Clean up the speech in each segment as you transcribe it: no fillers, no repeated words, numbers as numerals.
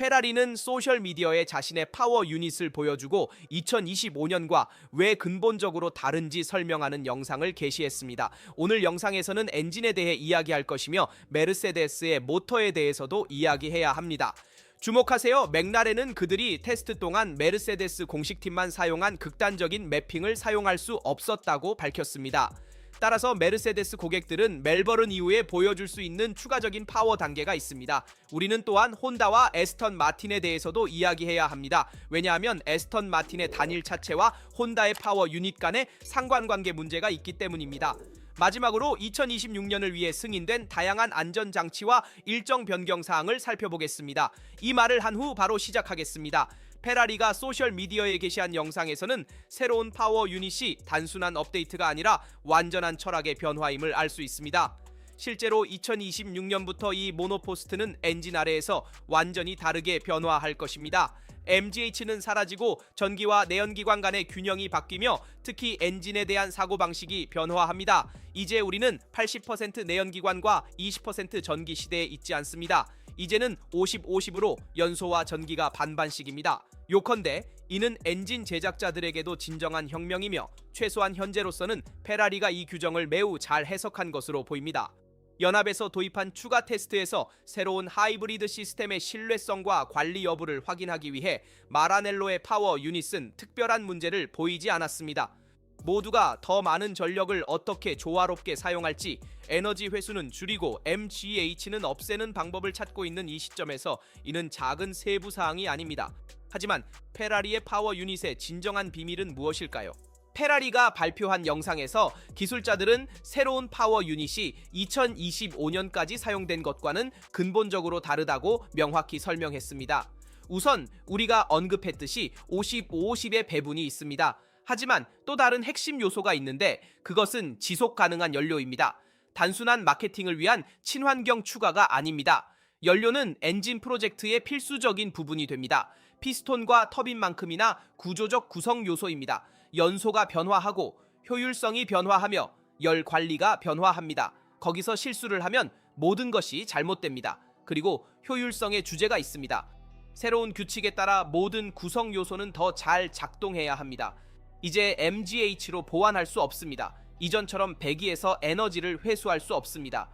페라리는 소셜미디어에 자신의 파워 유닛을 보여주고 2025년과 왜 근본적으로 다른지 설명하는 영상을 게시했습니다. 오늘 영상에서는 엔진에 대해 이야기할 것이며 메르세데스의 모터에 대해서도 이야기해야 합니다. 주목하세요. 맥라렌은 그들이 테스트 동안 메르세데스 공식팀만 사용한 극단적인 매핑을 사용할 수 없었다고 밝혔습니다. 따라서 메르세데스 고객들은 멜버른 이후에 보여줄 수 있는 추가적인 파워 단계가 있습니다. 우리는 또한 혼다와 에스턴 마틴에 대해서도 이야기해야 합니다. 왜냐하면 에스턴 마틴의 단일 차체와 혼다의 파워 유닛 간의 상관관계 문제가 있기 때문입니다. 마지막으로 2026년을 위해 승인된 다양한 안전장치와 일정 변경 사항을 살펴보겠습니다. 이 말을 한 후 바로 시작하겠습니다. 페라리가 소셜미디어에 게시한 영상에서는 새로운 파워 유닛이 단순한 업데이트가 아니라 완전한 철학의 변화임을 알 수 있습니다. 실제로 2026년부터 이 모노포스트는 엔진 아래에서 완전히 다르게 변화할 것입니다. MGH는 사라지고 전기와 내연기관 간의 균형이 바뀌며 특히 엔진에 대한 사고방식이 변화합니다. 이제 우리는 80% 내연기관과 20% 전기 시대에 있지 않습니다. 이제는 50-50으로 연소와 전기가 반반씩입니다. 요컨대 이는 엔진 제작자들에게도 진정한 혁명이며 최소한 현재로서는 페라리가 이 규정을 매우 잘 해석한 것으로 보입니다. 연합에서 도입한 추가 테스트에서 새로운 하이브리드 시스템의 신뢰성과 관리 여부를 확인하기 위해 마라넬로의 파워 유닛은 특별한 문제를 보이지 않았습니다. 모두가 더 많은 전력을 어떻게 조화롭게 사용할지, 에너지 회수는 줄이고 MGH는 없애는 방법을 찾고 있는 이 시점에서 이는 작은 세부 사항이 아닙니다. 하지만 페라리의 파워 유닛의 진정한 비밀은 무엇일까요? 페라리가 발표한 영상에서 기술자들은 새로운 파워 유닛이 2025년까지 사용된 것과는 근본적으로 다르다고 명확히 설명했습니다. 우선 우리가 언급했듯이 50-50의 배분이 있습니다. 하지만 또 다른 핵심 요소가 있는데 그것은 지속 가능한 연료입니다. 단순한 마케팅을 위한 친환경 추가가 아닙니다. 연료는 엔진 프로젝트의 필수적인 부분이 됩니다. 피스톤과 터빈만큼이나 구조적 구성 요소입니다. 연소가 변화하고 효율성이 변화하며 열 관리가 변화합니다. 거기서 실수를 하면 모든 것이 잘못됩니다. 그리고 효율성의 주제가 있습니다. 새로운 규칙에 따라 모든 구성 요소는 더 잘 작동해야 합니다. 이제 MGH로 보완할 수 없습니다. 이전처럼 배기에서 에너지를 회수할 수 없습니다.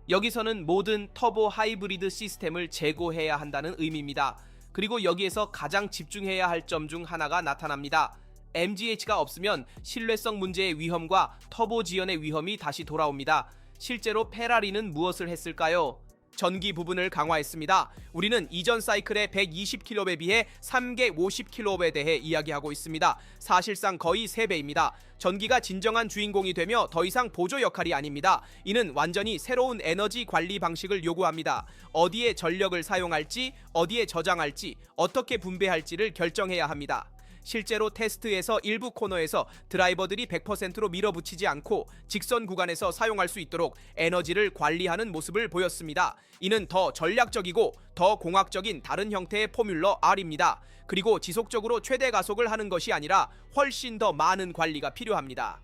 여기서는 모든 터보 하이브리드 시스템을 재고해야 한다는 의미입니다. 그리고 여기에서 가장 집중해야 할 점 중 하나가 나타납니다. MGH가 없으면 신뢰성 문제의 위험과 터보 지연의 위험이 다시 돌아옵니다. 실제로 페라리는 무엇을 했을까요? 전기 부분을 강화했습니다. 우리는 이전 사이클의 120kW에 비해 350kW에 대해 이야기하고 있습니다. 사실상 거의 3배입니다. 전기가 진정한 주인공이 되며 더 이상 보조 역할이 아닙니다. 이는 완전히 새로운 에너지 관리 방식을 요구합니다. 어디에 전력을 사용할지, 어디에 저장할지, 어떻게 분배할지를 결정해야 합니다. 실제로 테스트에서 일부 코너에서 드라이버들이 100%로 밀어붙이지 않고 직선 구간에서 사용할 수 있도록 에너지를 관리하는 모습을 보였습니다. 이는 더 전략적이고 더 공학적인 다른 형태의 포뮬러 R입니다. 그리고 지속적으로 최대 가속을 하는 것이 아니라 훨씬 더 많은 관리가 필요합니다.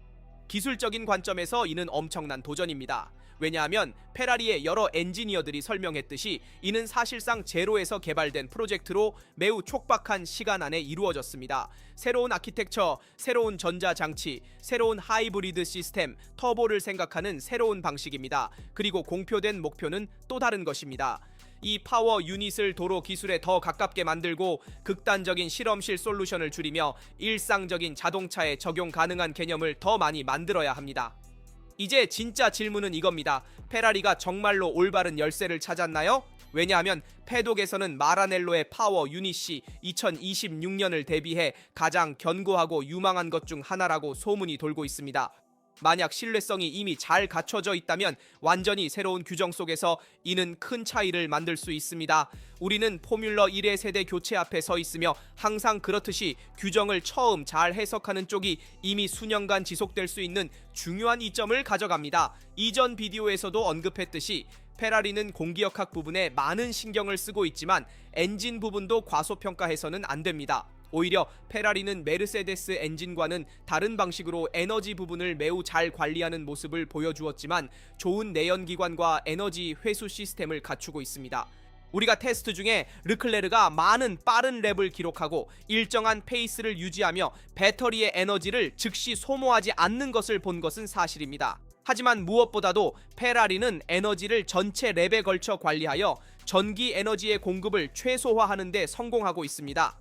기술적인 관점에서 이는 엄청난 도전입니다. 왜냐하면 페라리의 여러 엔지니어들이 설명했듯이 이는 사실상 제로에서 개발된 프로젝트로 매우 촉박한 시간 안에 이루어졌습니다. 새로운 아키텍처, 새로운 전자장치, 새로운 하이브리드 시스템, 터보를 생각하는 새로운 방식입니다. 그리고 공표된 목표는 또 다른 것입니다. 이 파워 유닛을 도로 기술에 더 가깝게 만들고 극단적인 실험실 솔루션을 줄이며 일상적인 자동차에 적용 가능한 개념을 더 많이 만들어야 합니다. 이제 진짜 질문은 이겁니다. 페라리가 정말로 올바른 열쇠를 찾았나요? 왜냐하면 패독에서는 마라넬로의 파워 유닛이 2026년을 대비해 가장 견고하고 유망한 것 중 하나라고 소문이 돌고 있습니다. 만약 신뢰성이 이미 잘 갖춰져 있다면 완전히 새로운 규정 속에서 이는 큰 차이를 만들 수 있습니다. 우리는 포뮬러 1의 세대 교체 앞에 서 있으며 항상 그렇듯이 규정을 처음 잘 해석하는 쪽이 이미 수년간 지속될 수 있는 중요한 이점을 가져갑니다. 이전 비디오에서도 언급했듯이 페라리는 공기역학 부분에 많은 신경을 쓰고 있지만 엔진 부분도 과소평가해서는 안 됩니다. 오히려 페라리는 메르세데스 엔진과는 다른 방식으로 에너지 부분을 매우 잘 관리하는 모습을 보여주었지만 좋은 내연기관과 에너지 회수 시스템을 갖추고 있습니다. 우리가 테스트 중에 르클레르가 많은 빠른 랩을 기록하고 일정한 페이스를 유지하며 배터리의 에너지를 즉시 소모하지 않는 것을 본 것은 사실입니다. 하지만 무엇보다도 페라리는 에너지를 전체 랩에 걸쳐 관리하여 전기 에너지의 공급을 최소화하는 데 성공하고 있습니다.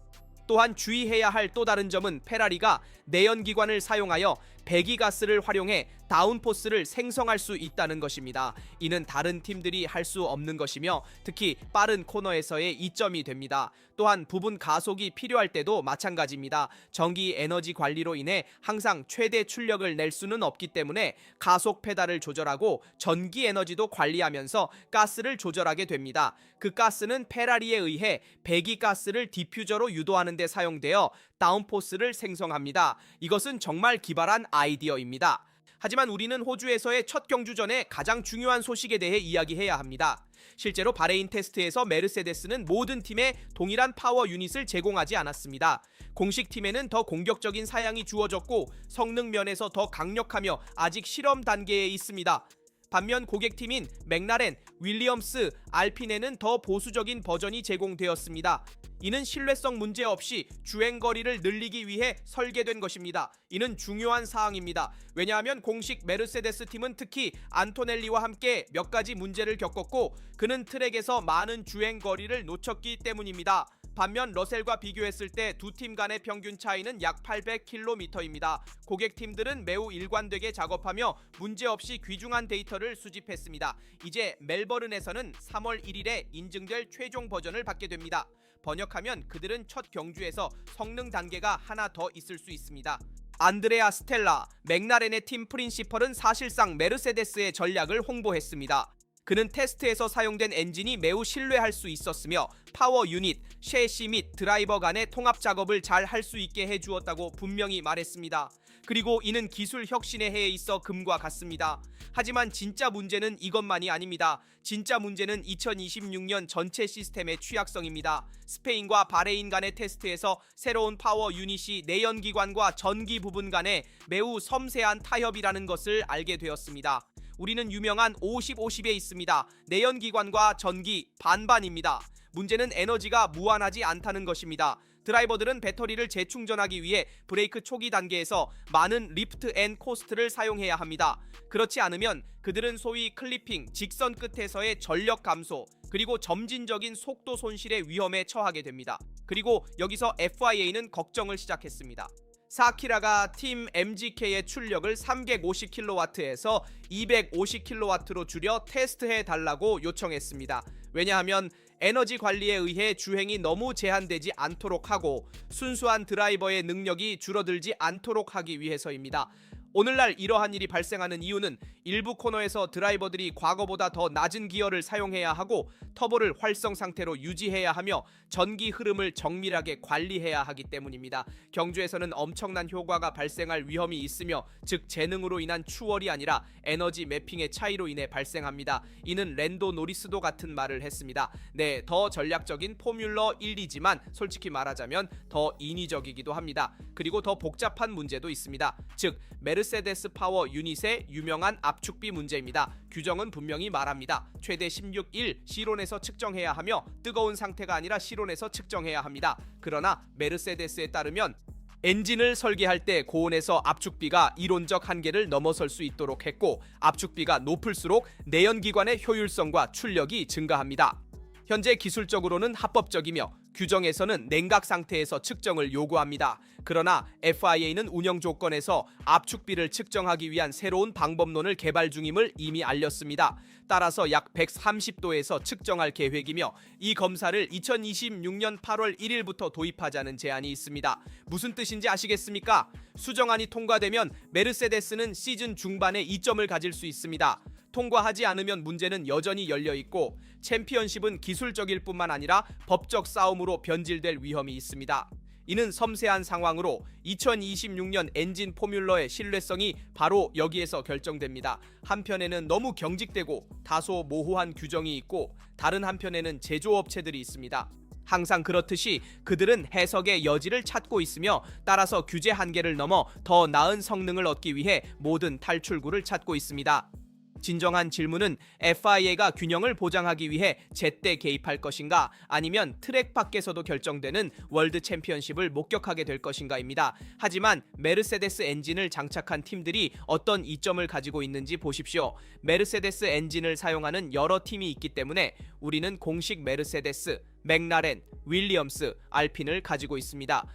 또한 주의해야 할 또 다른 점은 페라리가 내연기관을 사용하여 배기가스를 활용해 다운포스를 생성할 수 있다는 것입니다. 이는 다른 팀들이 할 수 없는 것이며 특히 빠른 코너에서의 이점이 됩니다. 또한 부분 가속이 필요할 때도 마찬가지입니다. 전기 에너지 관리로 인해 항상 최대 출력을 낼 수는 없기 때문에 가속 페달을 조절하고 전기 에너지도 관리하면서 가스를 조절하게 됩니다. 그 가스는 페라리에 의해 배기가스를 디퓨저로 유도하는 데 사용되어 다운포스를 생성합니다. 이것은 정말 기발한 아이디어입니다. 하지만 우리는 호주에서의 첫 경주 전에 가장 중요한 소식에 대해 이야기해야 합니다. 실제로 바레인 테스트에서 메르세데스는 모든 팀에 동일한 파워 유닛을 제공하지 않았습니다. 공식 팀에는 더 공격적인 사양이 주어졌고 성능 면에서 더 강력하며 아직 실험 단계에 있습니다. 반면 고객팀인 맥라렌, 윌리엄스, 알핀에는 더 보수적인 버전이 제공되었습니다. 이는 신뢰성 문제 없이 주행거리를 늘리기 위해 설계된 것입니다. 이는 중요한 사항입니다. 왜냐하면 공식 메르세데스 팀은 특히 안토넬리와 함께 몇 가지 문제를 겪었고 그는 트랙에서 많은 주행거리를 놓쳤기 때문입니다. 반면 러셀과 비교했을 때 두 팀 간의 평균 차이는 약 800km입니다. 고객팀들은 매우 일관되게 작업하며 문제없이 귀중한 데이터를 수집했습니다. 이제 멜버른에서는 3월 1일에 인증될 최종 버전을 받게 됩니다. 번역하면 그들은 첫 경주에서 성능 단계가 하나 더 있을 수 있습니다. 안드레아 스텔라, 맥라렌의 팀 프린시펄은 사실상 메르세데스의 전략을 홍보했습니다. 그는 테스트에서 사용된 엔진이 매우 신뢰할 수 있었으며 파워 유닛, 셰시 및 드라이버 간의 통합 작업을 잘 할 수 있게 해주었다고 분명히 말했습니다. 그리고 이는 기술 혁신의 해에 있어 금과 같습니다. 하지만 진짜 문제는 이것만이 아닙니다. 진짜 문제는 2026년 전체 시스템의 취약성입니다. 스페인과 바레인 간의 테스트에서 새로운 파워 유닛이 내연기관과 전기 부분 간의 매우 섬세한 타협이라는 것을 알게 되었습니다. 우리는 유명한 50-50에 있습니다. 내연기관과 전기 반반입니다. 문제는 에너지가 무한하지 않다는 것입니다. 드라이버들은 배터리를 재충전하기 위해 브레이크 초기 단계에서 많은 리프트 앤 코스트를 사용해야 합니다. 그렇지 않으면 그들은 소위 클리핑, 직선 끝에서의 전력 감소, 그리고 점진적인 속도 손실의 위험에 처하게 됩니다. 그리고 여기서 FIA는 걱정을 시작했습니다. 사키라가 팀 MGK의 출력을 350kW에서 250kW로 줄여 테스트해 달라고 요청했습니다. 왜냐하면 에너지 관리에 의해 주행이 너무 제한되지 않도록 하고 순수한 드라이버의 능력이 줄어들지 않도록 하기 위해서입니다. 오늘날 이러한 일이 발생하는 이유는 일부 코너에서 드라이버들이 과거보다 더 낮은 기어를 사용해야 하고 터보를 활성 상태로 유지해야 하며 전기 흐름을 정밀하게 관리해야 하기 때문입니다. 경주에서는 엄청난 효과가 발생할 위험이 있으며 즉 재능으로 인한 추월이 아니라 에너지 매핑의 차이로 인해 발생합니다. 이는 랜도 노리스도 같은 말을 했습니다. 네, 더 전략적인 포뮬러 1이지만 솔직히 말하자면 더 인위적이기도 합니다. 그리고 더 복잡한 문제도 있습니다. 즉 메르세데스 파워 유닛의 유명한 압축비 문제입니다. 규정은 분명히 말합니다. 최대 16일 실온에서 측정해야 하며 뜨거운 상태가 아니라 실온에서 측정해야 합니다. 그러나 메르세데스에 따르면 엔진을 설계할 때 고온에서 압축비가 이론적 한계를 넘어설 수 있도록 했고 압축비가 높을수록 내연기관의 효율성과 출력이 증가합니다. 현재 기술적으로는 합법적이며 규정에서는 냉각 상태에서 측정을 요구합니다. 그러나 FIA는 운영 조건에서 압축비를 측정하기 위한 새로운 방법론을 개발 중임을 이미 알렸습니다. 따라서 약 130도에서 측정할 계획이며 이 검사를 2026년 8월 1일부터 도입하자는 제안이 있습니다. 무슨 뜻인지 아시겠습니까? 수정안이 통과되면 메르세데스는 시즌 중반에 이점을 가질 수 있습니다. 통과하지 않으면 문제는 여전히 열려있고 챔피언십은 기술적일 뿐만 아니라 법적 싸움으로 변질될 위험이 있습니다. 이는 섬세한 상황으로 2026년 엔진 포뮬러의 신뢰성이 바로 여기에서 결정됩니다. 한편에는 너무 경직되고 다소 모호한 규정이 있고 다른 한편에는 제조업체들이 있습니다. 항상 그렇듯이 그들은 해석의 여지를 찾고 있으며 따라서 규제 한계를 넘어 더 나은 성능을 얻기 위해 모든 탈출구를 찾고 있습니다. 진정한 질문은 FIA가 균형을 보장하기 위해 제때 개입할 것인가 아니면 트랙 밖에서도 결정되는 월드 챔피언십을 목격하게 될 것인가입니다. 하지만 메르세데스 엔진을 장착한 팀들이 어떤 이점을 가지고 있는지 보십시오. 메르세데스 엔진을 사용하는 여러 팀이 있기 때문에 우리는 공식 메르세데스, 맥라렌, 윌리엄스, 알핀을 가지고 있습니다.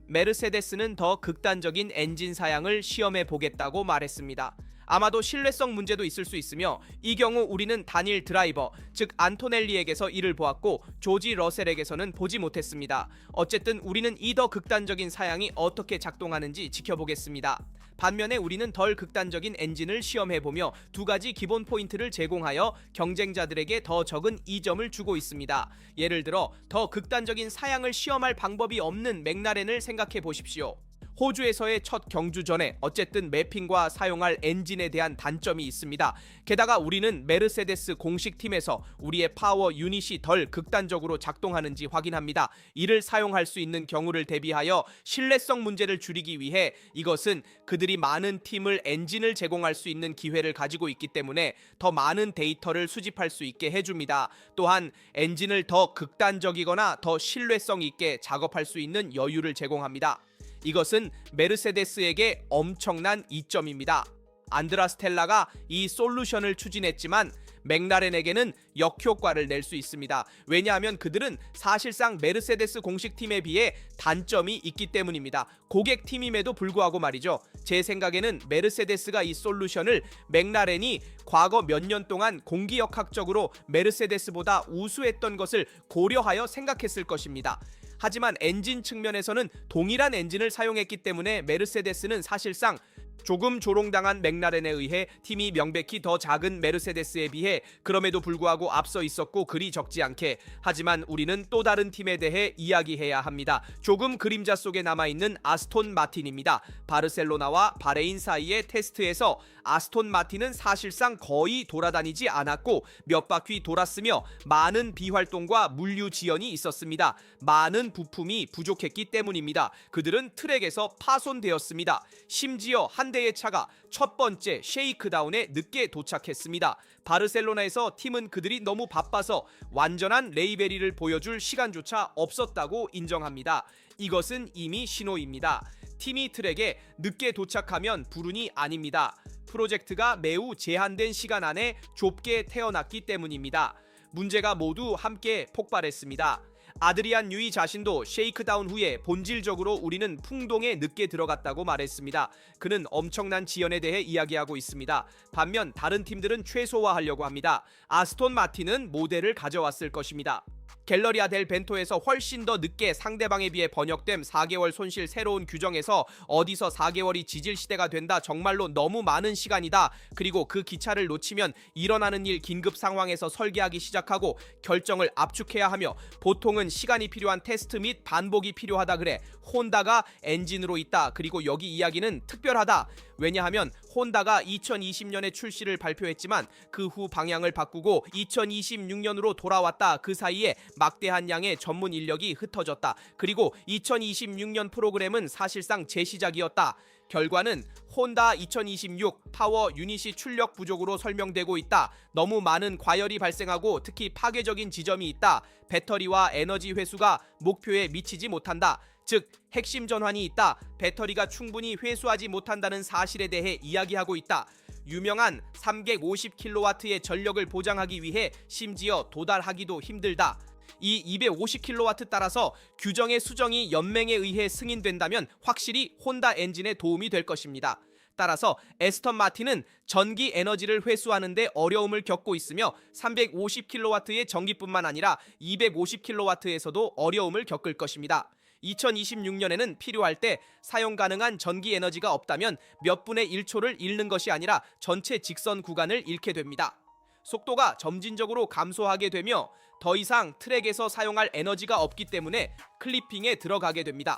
메르세데스는 더 극단적인 엔진 사양을 시험해 보겠다고 말했습니다. 아마도 신뢰성 문제도 있을 수 있으며 이 경우 우리는 다닐 드라이버, 즉 안토넬리에게서 이를 보았고 조지 러셀에게서는 보지 못했습니다. 어쨌든 우리는 이 더 극단적인 사양이 어떻게 작동하는지 지켜보겠습니다. 반면에 우리는 덜 극단적인 엔진을 시험해보며 두 가지 기본 포인트를 제공하여 경쟁자들에게 더 적은 이점을 주고 있습니다. 예를 들어 더 극단적인 사양을 시험할 방법이 없는 맥라렌을 생각해 보십시오. 호주에서의 첫 경주 전에 어쨌든 매핑과 사용할 엔진에 대한 단점이 있습니다. 게다가 우리는 메르세데스 공식팀에서 우리의 파워 유닛이 덜 극단적으로 작동하는지 확인합니다. 이를 사용할 수 있는 경우를 대비하여 신뢰성 문제를 줄이기 위해 이것은 그들이 많은 팀을 엔진을 제공할 수 있는 기회를 가지고 있기 때문에 더 많은 데이터를 수집할 수 있게 해줍니다. 또한 엔진을 더 극단적이거나 더 신뢰성 있게 작업할 수 있는 여유를 제공합니다. 이것은 메르세데스에게 엄청난 이점입니다. 안드라 스텔라가 이 솔루션을 추진했지만 맥라렌에게는 역효과를 낼 수 있습니다. 왜냐하면 그들은 사실상 메르세데스 공식팀에 비해 단점이 있기 때문입니다. 고객팀임에도 불구하고 말이죠. 제 생각에는 메르세데스가 이 솔루션을 맥라렌이 과거 몇 년 동안 공기역학적으로 메르세데스보다 우수했던 것을 고려하여 생각했을 것입니다. 하지만 엔진 측면에서는 동일한 엔진을 사용했기 때문에 메르세데스는 사실상 조금 조롱당한 맥라렌에 의해 팀이 명백히 더 작은 메르세데스에 비해 그럼에도 불구하고 앞서 있었고 그리 적지 않게. 하지만 우리는 또 다른 팀에 대해 이야기해야 합니다. 조금 그림자 속에 남아있는 아스톤 마틴입니다. 바르셀로나와 바레인 사이의 테스트에서 아스톤 마틴은 사실상 거의 돌아다니지 않았고 몇 바퀴 돌았으며 많은 비활동과 물류 지연이 있었습니다. 많은 부품이 부족했기 때문입니다. 그들은 트랙에서 파손되었습니다. 심지어 한 대의 차가 첫 번째 쉐이크다운에 늦게 도착했습니다. 바르셀로나에서 팀은 그들이 너무 바빠서 완전한 레이베리를 보여줄 시간조차 없었다고 인정합니다. 이것은 이미 신호입니다. 팀이 트랙에 늦게 도착하면 불운이 아닙니다. 프로젝트가 매우 제한된 시간 안에 좁게 태어났기 때문입니다. 문제가 모두 함께 폭발했습니다. 아드리안 뉴이 자신도 쉐이크다운 후에 본질적으로 우리는 풍동에 늦게 들어갔다고 말했습니다. 그는 엄청난 지연에 대해 이야기하고 있습니다. 반면 다른 팀들은 최소화하려고 합니다. 아스톤 마틴은 모델을 가져왔을 것입니다. 갤러리아 델 벤토에서 훨씬 더 늦게 상대방에 비해 번역됨 4개월 손실 새로운 규정에서 어디서 4개월이 지질 시대가 된다. 정말로 너무 많은 시간이다. 그리고 그 기차를 놓치면 일어나는 일 긴급 상황에서 설계하기 시작하고 결정을 압축해야 하며 보통은 시간이 필요한 테스트 및 반복이 필요하다. 그래. 혼다가 엔진으로 있다. 그리고 여기 이야기는 특별하다. 왜냐하면 혼다가 2020년에 출시를 발표했지만 그 후 방향을 바꾸고 2026년으로 돌아왔다. 그 사이에 막대한 양의 전문 인력이 흩어졌다. 그리고 2026년 프로그램은 사실상 재시작이었다. 결과는 혼다 2026 파워 유닛이 출력 부족으로 설명되고 있다. 너무 많은 과열이 발생하고 특히 파괴적인 지점이 있다. 배터리와 에너지 회수가 목표에 미치지 못한다. 즉 핵심 전환이 있다. 배터리가 충분히 회수하지 못한다는 사실에 대해 이야기하고 있다. 유명한 350kW의 전력을 보장하기 위해 심지어 도달하기도 힘들다. 이 250kW 따라서 규정의 수정이 연맹에 의해 승인된다면 확실히 혼다 엔진에 도움이 될 것입니다. 따라서 에스턴 마틴은 전기 에너지를 회수하는 데 어려움을 겪고 있으며 350kW의 전기뿐만 아니라 250kW에서도 어려움을 겪을 것입니다. 2026년에는 필요할 때 사용 가능한 전기 에너지가 없다면 몇 분의 1초를 잃는 것이 아니라 전체 직선 구간을 잃게 됩니다. 속도가 점진적으로 감소하게 되며 더 이상 트랙에서 사용할 에너지가 없기 때문에 클리핑에 들어가게 됩니다.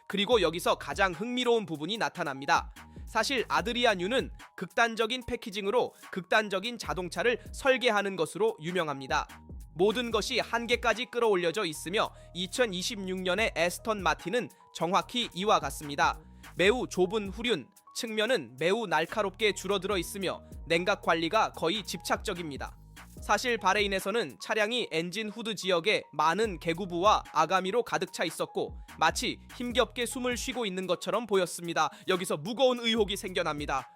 그리고 여기서 가장 흥미로운 부분이 나타납니다. 사실 아드리안 뉴는 극단적인 패키징으로 극단적인 자동차를 설계하는 것으로 유명합니다. 모든 것이 한계까지 끌어올려져 있으며 2026년의 에스턴 마틴은 정확히 이와 같습니다. 매우 좁은 후륜, 측면은 매우 날카롭게 줄어들어 있으며 냉각 관리가 거의 집착적입니다. 사실 바레인에서는 차량이 엔진 후드 지역에 많은 개구부와 아가미로 가득 차 있었고 마치 힘겹게 숨을 쉬고 있는 것처럼 보였습니다. 여기서 무거운 의혹이 생겨납니다.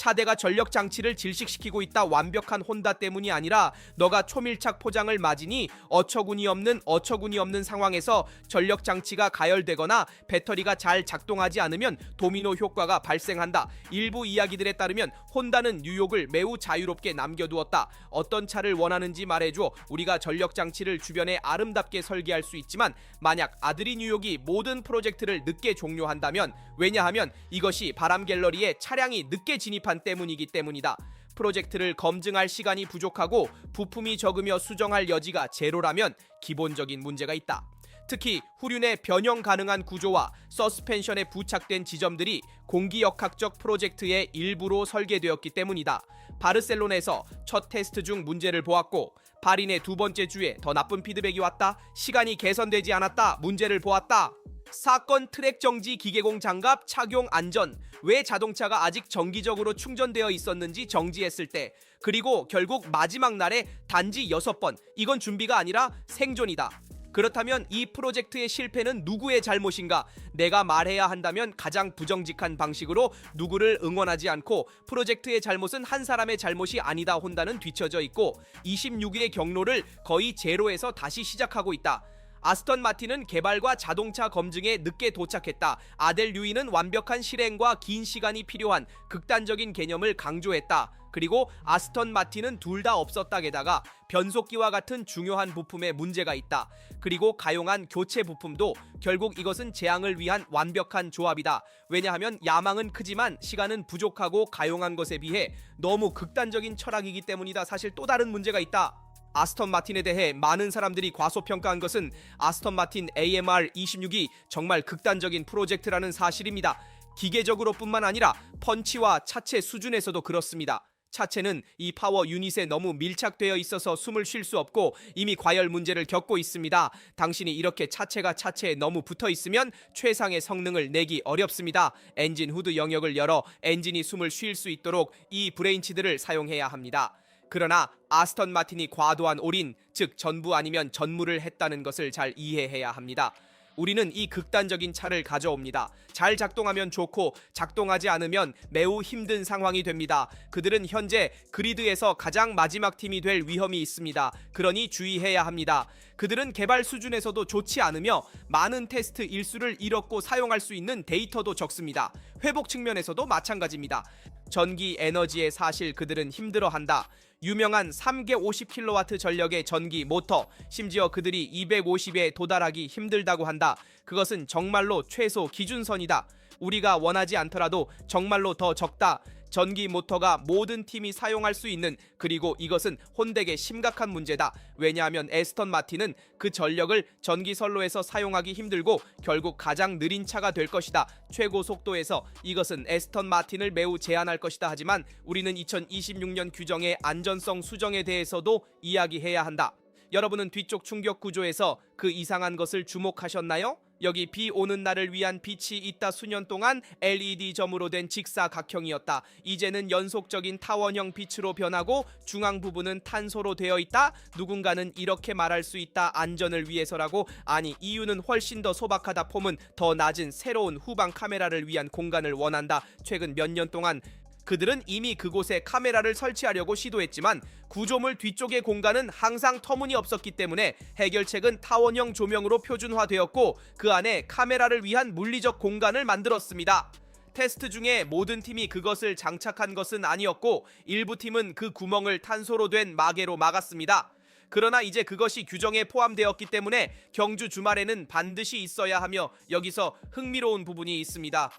차대가 전력 장치를 질식시키고 있다 완벽한 혼다 때문이 아니라 너가 초밀착 포장을 맞으니 어처구니 없는 상황에서 전력 장치가 가열되거나 배터리가 잘 작동하지 않으면 도미노 효과가 발생한다. 일부 이야기들에 따르면 혼다는 뉴욕을 매우 자유롭게 남겨두었다. 어떤 차를 원하는지 말해줘. 우리가 전력 장치를 주변에 아름답게 설계할 수 있지만 만약 아들이 뉴욕이 모든 프로젝트를 늦게 종료한다면, 왜냐하면 이것이 바람 갤러리에 차량이 늦게 진입한 때문이기 때문이다. 프로젝트를 검증할 시간이 부족하고 부품이 적으며 수정할 여지가 제로라면 기본적인 문제가 있다. 특히 후륜의 변형 가능한 구조와 서스펜션에 부착된 지점들이 공기역학적 프로젝트의 일부로 설계되었기 때문이다. 바르셀로나에서 첫 테스트 중 문제를 보았고 바린의 두 번째 주에 더 나쁜 피드백이 왔다. 시간이 개선되지 않았다. 문제를 보았다. 사건 트랙 정지 기계공 장갑 착용 안전. 왜 자동차가 아직 정기적으로 충전되어 있었는지 정지했을 때, 그리고 결국 마지막 날에 단지 6번. 이건 준비가 아니라 생존이다. 그렇다면 이 프로젝트의 실패는 누구의 잘못인가? 내가 말해야 한다면 가장 부정직한 방식으로 누구를 응원하지 않고 프로젝트의 잘못은 한 사람의 잘못이 아니다. 혼다는 뒤처져 있고 26일의 경로를 거의 제로에서 다시 시작하고 있다. 아스턴 마틴은 개발과 자동차 검증에 늦게 도착했다. 아델 류이는 완벽한 실행과 긴 시간이 필요한 극단적인 개념을 강조했다. 그리고 아스턴 마틴은 둘 다 없었다. 게다가 변속기와 같은 중요한 부품에 문제가 있다. 그리고 가용한 교체 부품도 결국 이것은 재앙을 위한 완벽한 조합이다. 왜냐하면 야망은 크지만 시간은 부족하고 가용한 것에 비해 너무 극단적인 철학이기 때문이다. 사실 또 다른 문제가 있다. 아스턴 마틴에 대해 많은 사람들이 과소평가한 것은 아스턴 마틴 AMR 26이 정말 극단적인 프로젝트라는 사실입니다. 기계적으로 뿐만 아니라 펀치와 차체 수준에서도 그렇습니다. 차체는 이 파워 유닛에 너무 밀착되어 있어서 숨을 쉴 수 없고 이미 과열 문제를 겪고 있습니다. 당신이 이렇게 차체에 너무 붙어 있으면 최상의 성능을 내기 어렵습니다. 엔진 후드 영역을 열어 엔진이 숨을 쉴 수 있도록 이 브레인치들을 사용해야 합니다. 그러나 아스턴 마틴이 과도한 올인, 즉 전부 아니면 전무를 했다는 것을 잘 이해해야 합니다. 우리는 이 극단적인 차를 가져옵니다. 잘 작동하면 좋고 작동하지 않으면 매우 힘든 상황이 됩니다. 그들은 현재 그리드에서 가장 마지막 팀이 될 위험이 있습니다. 그러니 주의해야 합니다. 그들은 개발 수준에서도 좋지 않으며 많은 테스트 일수를 잃었고 사용할 수 있는 데이터도 적습니다. 회복 측면에서도 마찬가지입니다. 전기 에너지에 사실 그들은 힘들어한다. 유명한 3개 50kW 전력의 전기 모터, 심지어 그들이 250에 도달하기 힘들다고 한다. 그것은 정말로 최소 기준선이다. 우리가 원하지 않더라도 정말로 더 적다. 전기 모터가 모든 팀이 사용할 수 있는, 그리고 이것은 혼덱의 심각한 문제다. 왜냐하면 에스턴 마틴은 그 전력을 전기 선로에서 사용하기 힘들고 결국 가장 느린 차가 될 것이다. 최고 속도에서 이것은 에스턴 마틴을 매우 제한할 것이다. 하지만 우리는 2026년 규정의 안전성 수정에 대해서도 이야기해야 한다. 여러분은 뒤쪽 충격 구조에서 그 이상한 것을 주목하셨나요? 여기 비 오는 날을 위한 빛이 있다. 수년 동안 LED 점으로 된 직사각형이었다. 이제는 연속적인 타원형 빛으로 변하고 중앙 부분은 탄소로 되어 있다. 누군가는 이렇게 말할 수 있다. 안전을 위해서라고. 아니, 이유는 훨씬 더 소박하다. 폼은 더 낮은 새로운 후방 카메라를 위한 공간을 원한다. 최근 몇 년 동안 그들은 이미 그곳에 카메라를 설치하려고 시도했지만 구조물 뒤쪽의 공간은 항상 터무니없었기 때문에 해결책은 타원형 조명으로 표준화되었고 그 안에 카메라를 위한 물리적 공간을 만들었습니다. 테스트 중에 모든 팀이 그것을 장착한 것은 아니었고 일부 팀은 그 구멍을 탄소로 된 마개로 막았습니다. 그러나 이제 그것이 규정에 포함되었기 때문에 경주 주말에는 반드시 있어야 하며 여기서 흥미로운 부분이 있습니다.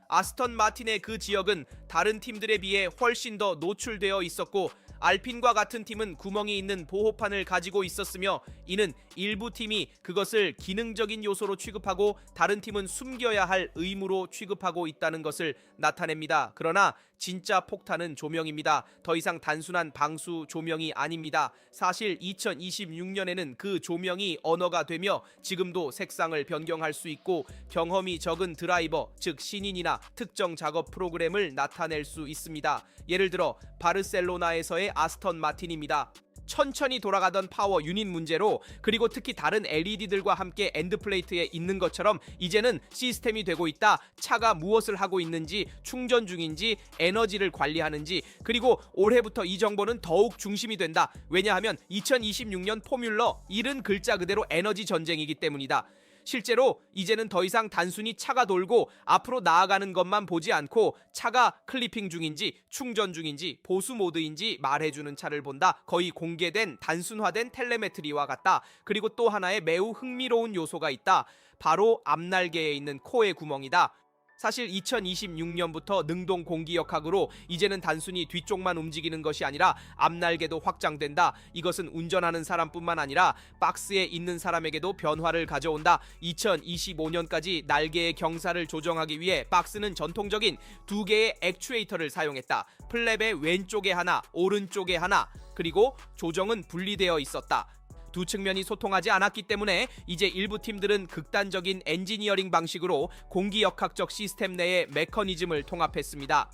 아스턴 마틴의 그 지역은 다른 팀들에 비해 훨씬 더 노출되어 있었고 알핀과 같은 팀은 구멍이 있는 보호판을 가지고 있었으며 이는 일부 팀이 그것을 기능적인 요소로 취급하고 다른 팀은 숨겨야 할 의무로 취급하고 있다는 것을 나타냅니다. 그러나 진짜 폭탄은 조명입니다. 더 이상 단순한 방수 조명이 아닙니다. 사실 2026년에는 그 조명이 언어가 되며 지금도 색상을 변경할 수 있고 경험이 적은 드라이버, 즉 신인이나 특정 작업 프로그램을 나타낼 수 있습니다. 예를 들어 바르셀로나에서의 아스턴 마틴입니다. 천천히 돌아가던 파워 유닛 문제로 그리고 특히 다른 LED들과 함께 엔드플레이트에 있는 것처럼 이제는 시스템이 되고 있다. 차가 무엇을 하고 있는지, 충전 중인지, 에너지를 관리하는지, 그리고 올해부터 이 정보는 더욱 중심이 된다. 왜냐하면 2026년 포뮬러 1은 글자 그대로 에너지 전쟁이기 때문이다. 실제로 이제는 더 이상 단순히 차가 돌고 앞으로 나아가는 것만 보지 않고 차가 클리핑 중인지 충전 중인지 보수 모드인지 말해주는 차를 본다. 거의 공개된 단순화된 텔레메트리와 같다. 그리고 또 하나의 매우 흥미로운 요소가 있다. 바로 앞날개에 있는 코의 구멍이다. 사실 2026년부터 능동 공기역학으로 이제는 단순히 뒤쪽만 움직이는 것이 아니라 앞날개도 확장된다. 이것은 운전하는 사람뿐만 아니라 박스에 있는 사람에게도 변화를 가져온다. 2025년까지 날개의 경사를 조정하기 위해 박스는 전통적인 두 개의 액추에이터를 사용했다. 플랩의 왼쪽에 하나, 오른쪽에 하나, 그리고 조정은 분리되어 있었다. 두 측면이 소통하지 않았기 때문에 이제 일부 팀들은 극단적인 엔지니어링 방식으로 공기역학적 시스템 내의 메커니즘을 통합했습니다.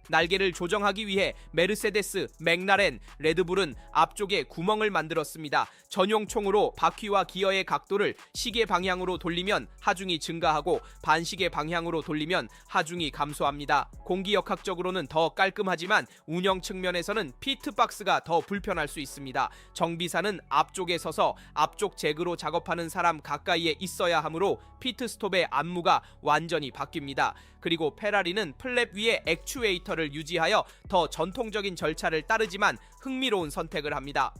날개를 조정하기 위해 메르세데스, 맥라렌, 레드불은 앞쪽에 구멍을 만들었습니다. 전용 총으로 바퀴와 기어의 각도를 시계 방향으로 돌리면 하중이 증가하고 반시계 방향으로 돌리면 하중이 감소합니다. 공기역학적으로는 더 깔끔하지만 운영 측면에서는 피트박스가 더 불편할 수 있습니다. 정비사는 앞쪽에 서서 앞쪽 잭으로 작업하는 사람 가까이에 있어야 하므로 피트스톱의 안무가 완전히 바뀝니다. 그리고 페라리는 플랩 위에 액추에이터를 유지하여 더 전통적인 절차를 따르지만 흥미로운 선택을 합니다.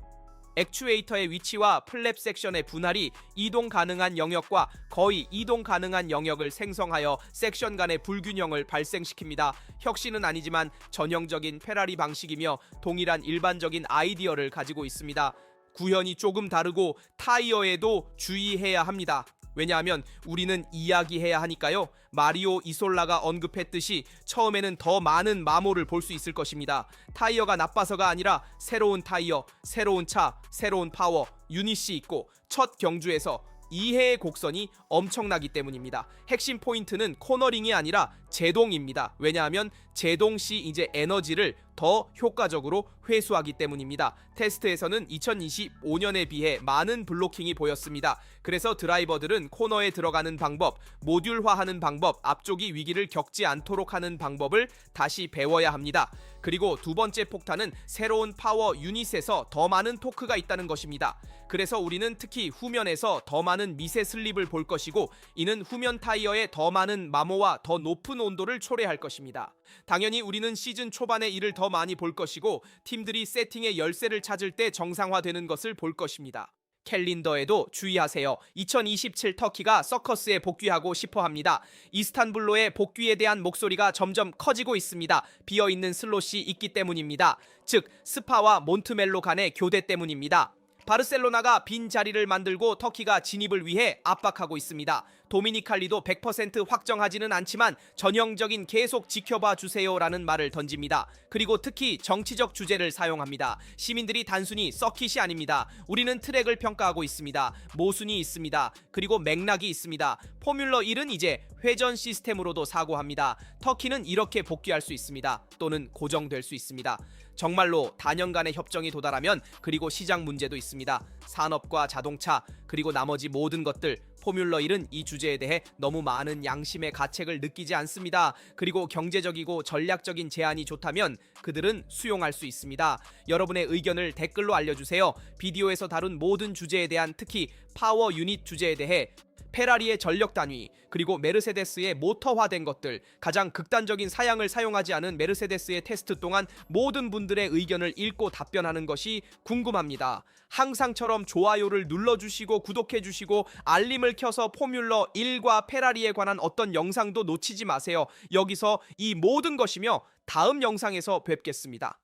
액추에이터의 위치와 플랩 섹션의 분할이 이동 가능한 영역과 거의 이동 가능한 영역을 생성하여 섹션 간의 불균형을 발생시킵니다. 혁신은 아니지만 전형적인 페라리 방식이며 동일한 일반적인 아이디어를 가지고 있습니다. 구현이 조금 다르고 타이어에도 주의해야 합니다. 왜냐하면 우리는 이야기해야 하니까요. 마리오 이솔라가 언급했듯이 처음에는 더 많은 마모를 볼 수 있을 것입니다. 타이어가 나빠서가 아니라 새로운 타이어, 새로운 차, 새로운 파워, 유닛이 있고 첫 경주에서 2회의 곡선이 엄청나기 때문입니다. 핵심 포인트는 코너링이 아니라 제동입니다. 왜냐하면 제동 시 이제 에너지를 더 효과적으로 회수하기 때문입니다. 테스트에서는 2025년에 비해 많은 블로킹이 보였습니다. 그래서 드라이버들은 코너에 들어가는 방법, 모듈화하는 방법, 앞쪽이 위기를 겪지 않도록 하는 방법을 다시 배워야 합니다. 그리고 두 번째 폭탄은 새로운 파워 유닛에서 더 많은 토크가 있다는 것입니다. 그래서 우리는 특히 후면에서 더 많은 미세 슬립을 볼 것이고 이는 후면 타이어에 더 많은 마모와 더 높은 온도를 초래할 것입니다. 당연히 우리는 시즌 초반에 이를 더 많이 볼 것이고 팀들이 세팅의 열쇠를 찾을 때 정상화되는 것을 볼 것입니다. 캘린더에도 주의하세요. 2027 터키가 서커스에 복귀하고 싶어 합니다. 이스탄불로의 복귀에 대한 목소리가 점점 커지고 있습니다. 비어있는 슬롯이 있기 때문입니다. 즉 스파와 몬트멜로 간의 교대 때문입니다. 바르셀로나가 빈 자리를 만들고 터키가 진입을 위해 압박하고 있습니다. 도미니칼리도 100% 확정하지는 않지만 전형적인 계속 지켜봐 주세요라는 말을 던집니다. 그리고 특히 정치적 주제를 사용합니다. 시민들이 단순히 서킷이 아닙니다. 우리는 트랙을 평가하고 있습니다. 모순이 있습니다. 그리고 맥락이 있습니다. 포뮬러 1은 이제 회전 시스템으로도 사고합니다. 터키는 이렇게 복귀할 수 있습니다. 또는 고정될 수 있습니다. 정말로 단연간의 협정이 도달하면 그리고 시장 문제도 있습니다. 산업과 자동차 그리고 나머지 모든 것들 포뮬러 1은 이 주제에 대해 너무 많은 양심의 가책을 느끼지 않습니다. 그리고 경제적이고 전략적인 제안이 좋다면 그들은 수용할 수 있습니다. 여러분의 의견을 댓글로 알려주세요. 비디오에서 다룬 모든 주제에 대한 특히 파워 유닛 주제에 대해 페라리의 전력 단위 그리고 메르세데스의 모터화된 것들 가장 극단적인 사양을 사용하지 않은 메르세데스의 테스트 동안 모든 분들의 의견을 읽고 답변하는 것이 궁금합니다. 항상처럼 좋아요를 눌러주시고 구독해주시고 알림을 켜서 포뮬러 1과 페라리에 관한 어떤 영상도 놓치지 마세요. 여기서 이 모든 것이며 다음 영상에서 뵙겠습니다.